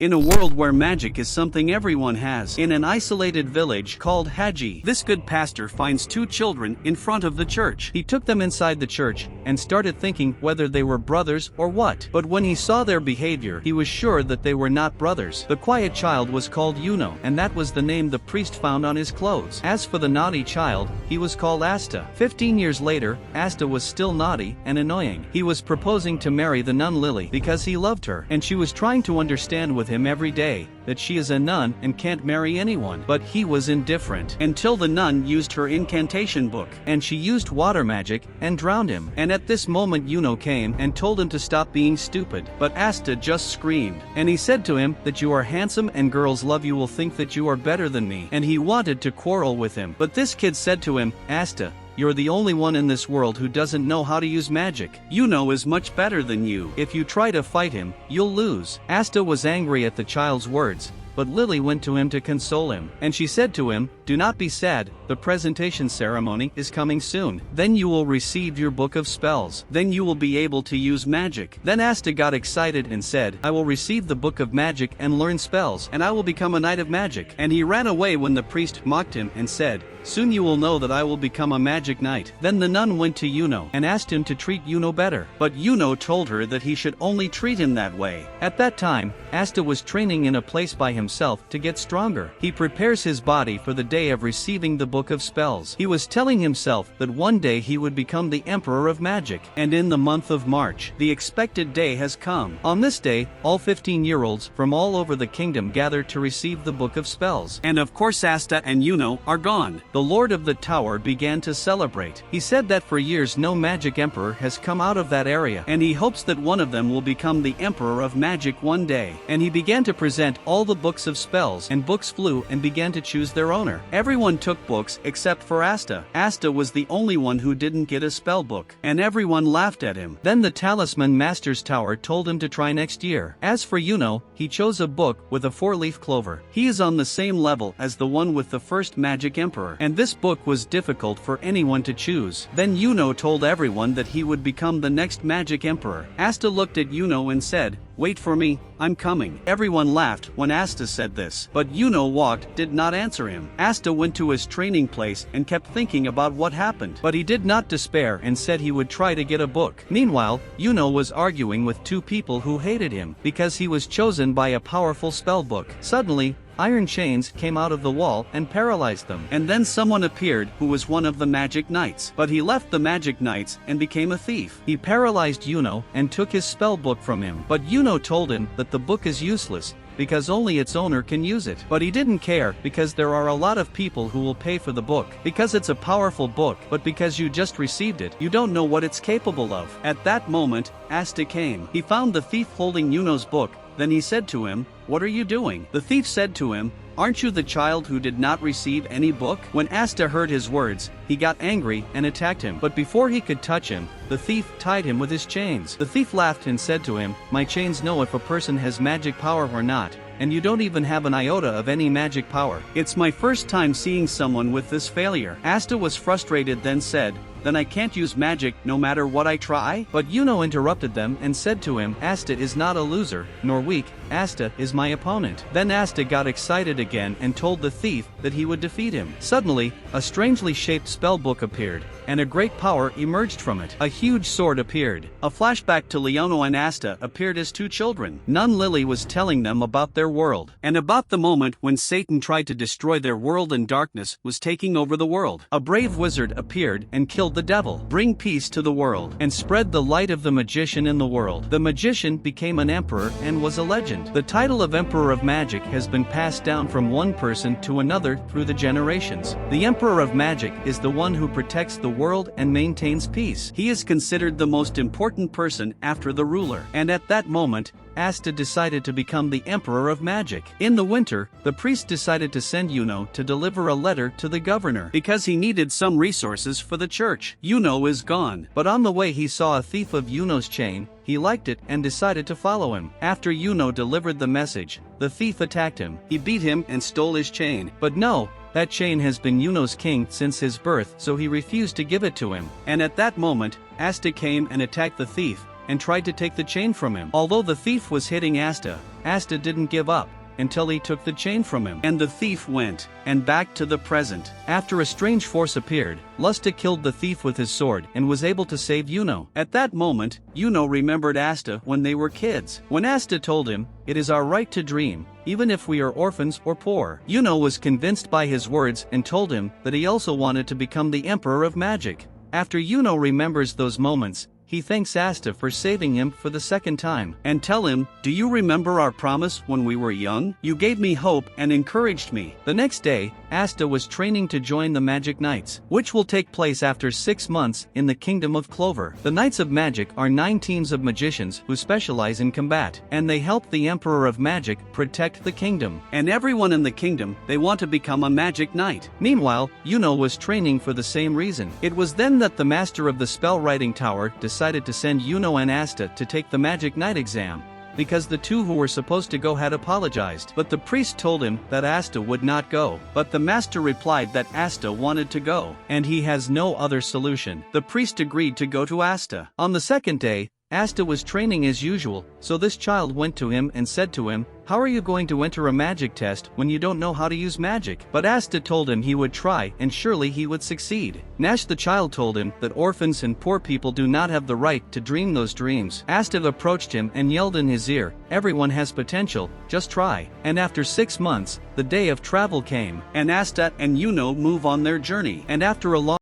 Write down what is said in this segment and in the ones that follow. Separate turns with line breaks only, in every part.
In a world where magic is something everyone has, in an isolated village called Haji, this good pastor finds two children in front of the church. He took them inside the church and started thinking whether they were brothers or what. But when he saw their behavior, he was sure that they were not brothers. The quiet child was called Yuno, and that was the name the priest found on his clothes. As for the naughty child, he was called Asta. 15 years later, Asta was still naughty and annoying. He was proposing to marry the nun Lily because he loved her, and she was trying to understand with him every day that she is a nun and can't marry anyone. But he was indifferent until the nun used her incantation book, and she used water magic and drowned him. And at this moment Yuno came and told him to stop being stupid, but Asta just screamed. And he said to him that you are handsome and girls love you will think that you are better than me, and he wanted to quarrel with him. But this kid said to him, Asta, you're the only one in this world who doesn't know how to use magic. Yuno is much better than you. If you try to fight him, you'll lose. Asta was angry at the child's words, but Lily went to him to console him, and she said to him, do not be sad, the presentation ceremony is coming soon. Then you will receive your book of spells. Then you will be able to use magic. Then Asta got excited and said, I will receive the book of magic and learn spells, and I will become a knight of magic. And he ran away when the priest mocked him and said, soon you will know that I will become a magic knight. Then the nun went to Yuno and asked him to treat Yuno better. But Yuno told her that he should only treat him that way. At that time, Asta was training in a place by himself to get stronger. He prepares his body for the day of receiving the book of spells. He was telling himself that one day he would become the emperor of magic. And in the month of March, the expected day has come. On this day, all 15-year-olds from all over the kingdom gather to receive the book of spells. And of course Asta and Yuno are gone. The Lord of the Tower began to celebrate. He said that for years no magic emperor has come out of that area, and he hopes that one of them will become the emperor of magic one day. And he began to present all the books of spells, and books flew and began to choose their owner. Everyone took books except for Asta. Asta was the only one who didn't get a spell book, and everyone laughed at him. Then the Talisman Master's Tower told him to try next year. As for Yuno, he chose a book with a 4-leaf clover. He is on the same level as the one with the first magic emperor, and this book was difficult for anyone to choose. Then Yuno told everyone that he would become the next magic emperor. Asta looked at Yuno and said, wait for me, I'm coming. Everyone laughed when Asta said this, but Yuno walked, did not answer him. Asta went to his training place and kept thinking about what happened, but he did not despair and said he would try to get a book. Meanwhile, Yuno was arguing with two people who hated him because he was chosen by a powerful spell book. Suddenly, iron chains came out of the wall and paralyzed them. And then someone appeared who was one of the magic knights. But he left the magic knights and became a thief. He paralyzed Yuno and took his spell book from him. But Yuno told him that the book is useless because only its owner can use it. But he didn't care because there are a lot of people who will pay for the book because it's a powerful book, but because you just received it, you don't know what it's capable of. At that moment, Asta came. He found the thief holding Yuno's book. Then he said to him, what are you doing? The thief said to him, aren't you the child who did not receive any book? When Asta heard his words, he got angry and attacked him. But before he could touch him, the thief tied him with his chains. The thief laughed and said to him, my chains know if a person has magic power or not, and you don't even have an iota of any magic power. It's my first time seeing someone with this failure. Asta was frustrated then said, then I can't use magic no matter what I try? But Yuno interrupted them and said to him, Asta is not a loser, nor weak, Asta is my opponent. Then Asta got excited again and told the thief that he would defeat him. Suddenly, a strangely shaped spellbook appeared, and a great power emerged from it. A huge sword appeared. A flashback to Leono and Asta appeared as two children. Nun Lily was telling them about their world, and about the moment when Satan tried to destroy their world and darkness was taking over the world. A brave wizard appeared and killed the devil. Bring peace to the world, and spread the light of the magician in the world. The magician became an emperor and was a legend. The title of Emperor of Magic has been passed down from one person to another through the generations. The Emperor of Magic is the one who protects the world and maintains peace. He is considered the most important person after the ruler. And at that moment, Asta decided to become the Emperor of Magic. In the winter, the priest decided to send Yuno to deliver a letter to the governor because he needed some resources for the church. Yuno is gone, but on the way he saw a thief of Yuno's chain. He liked it and decided to follow him. After Yuno delivered the message, the thief attacked him. He beat him and stole his chain. But no, that chain has been Yuno's king since his birth, so he refused to give it to him. And at that moment, Asta came and attacked the thief, and tried to take the chain from him. Although the thief was hitting Asta, Asta didn't give up until he took the chain from him. And the thief went, and back to the present. After a strange force appeared, Lusta killed the thief with his sword and was able to save Yuno. At that moment, Yuno remembered Asta when they were kids. When Asta told him, "It is our right to dream, even if we are orphans or poor," Yuno was convinced by his words and told him that he also wanted to become the Emperor of Magic. After Yuno remembers those moments, he thanks Asta for saving him for the second time, and tell him, "Do you remember our promise when we were young? You gave me hope and encouraged me." The next day, Asta was training to join the Magic Knights, which will take place after 6 months in the Kingdom of Clover. The Knights of Magic are 9 teams of magicians who specialize in combat, and they help the Emperor of Magic protect the kingdom. And everyone in the kingdom, they want to become a Magic Knight. Meanwhile, Yuno was training for the same reason. It was then that the master of the spell writing tower decided to send Yuno and Asta to take the Magic Knight exam, because the two who were supposed to go had apologized. But the priest told him that Asta would not go. But the master replied that Asta wanted to go, and he has no other solution. The priest agreed to go to Asta. On the second day, Asta was training as usual, so this child went to him and said to him, "How are you going to enter a magic test when you don't know how to use magic?" But Asta told him he would try and surely he would succeed. Nash the child told him that orphans and poor people do not have the right to dream those dreams. Asta approached him and yelled in his ear, "Everyone has potential, just try." And after 6 months, the day of travel came, and Asta and Yuno move on their journey. And after a long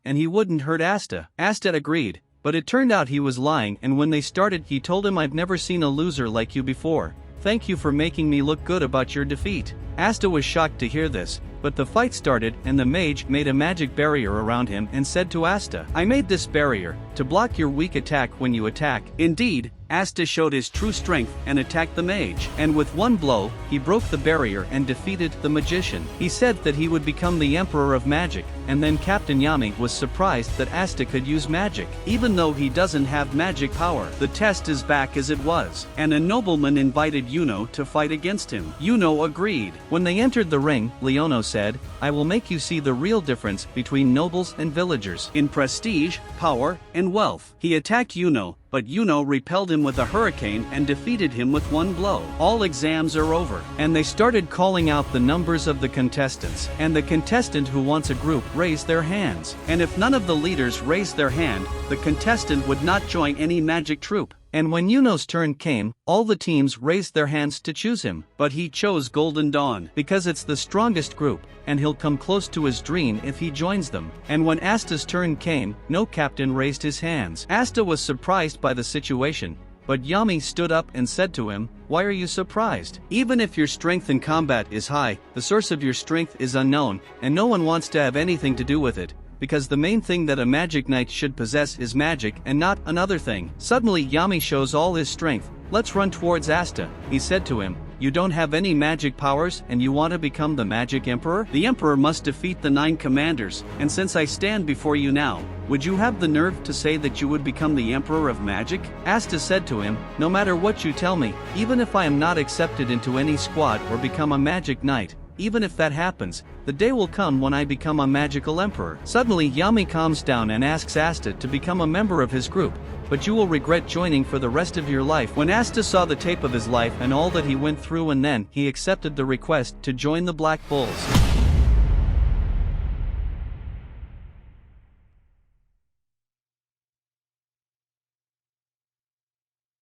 and he wouldn't hurt Asta. Asta agreed, but it turned out he was lying, and when they started he told him, "I've never seen a loser like you before. Thank you for making me look good about your defeat." Asta was shocked to hear this, but the fight started and the mage made a magic barrier around him and said to Asta, "I made this barrier to block your weak attack when you attack." Indeed, Asta showed his true strength and attacked the mage, and with one blow, he broke the barrier and defeated the magician. He said that he would become the Emperor of Magic, and then Captain Yami was surprised that Asta could use magic. Even though he doesn't have magic power, the test is back as it was, and a nobleman invited Yuno to fight against him. Yuno agreed. When they entered the ring, Leono said, "I will make you see the real difference between nobles and villagers in prestige, power, and wealth." He attacked Yuno, but Yuno repelled him with a hurricane and defeated him with one blow. All exams are over, and they started calling out the numbers of the contestants, and the contestant who wants a group raised their hands, and if none of the leaders raised their hand, the contestant would not join any magic troupe. And when Yuno's turn came, all the teams raised their hands to choose him, but he chose Golden Dawn because it's the strongest group, and he'll come close to his dream if he joins them. And when Asta's turn came, no captain raised his hands. Asta was surprised by the situation, but Yami stood up and said to him, "Why are you surprised? Even if your strength in combat is high, the source of your strength is unknown, and no one wants to have anything to do with it, because the main thing that a magic knight should possess is magic and not another thing." Suddenly Yami shows all his strength. "Let's run towards Asta," he said to him. "You don't have any magic powers and you want to become the magic emperor? The emperor must defeat the 9 commanders, and since I stand before you now, would you have the nerve to say that you would become the emperor of magic?" Asta said to him, "No matter what you tell me, even if I am not accepted into any squad or become a magic knight, even if that happens, the day will come when I become a magical emperor. Suddenly Yami calms down and asks Asta to become a member of his group, but you will regret joining for the rest of your life. When Asta saw the tape of his life and all that he went through, and then he accepted the request to join the Black Bulls.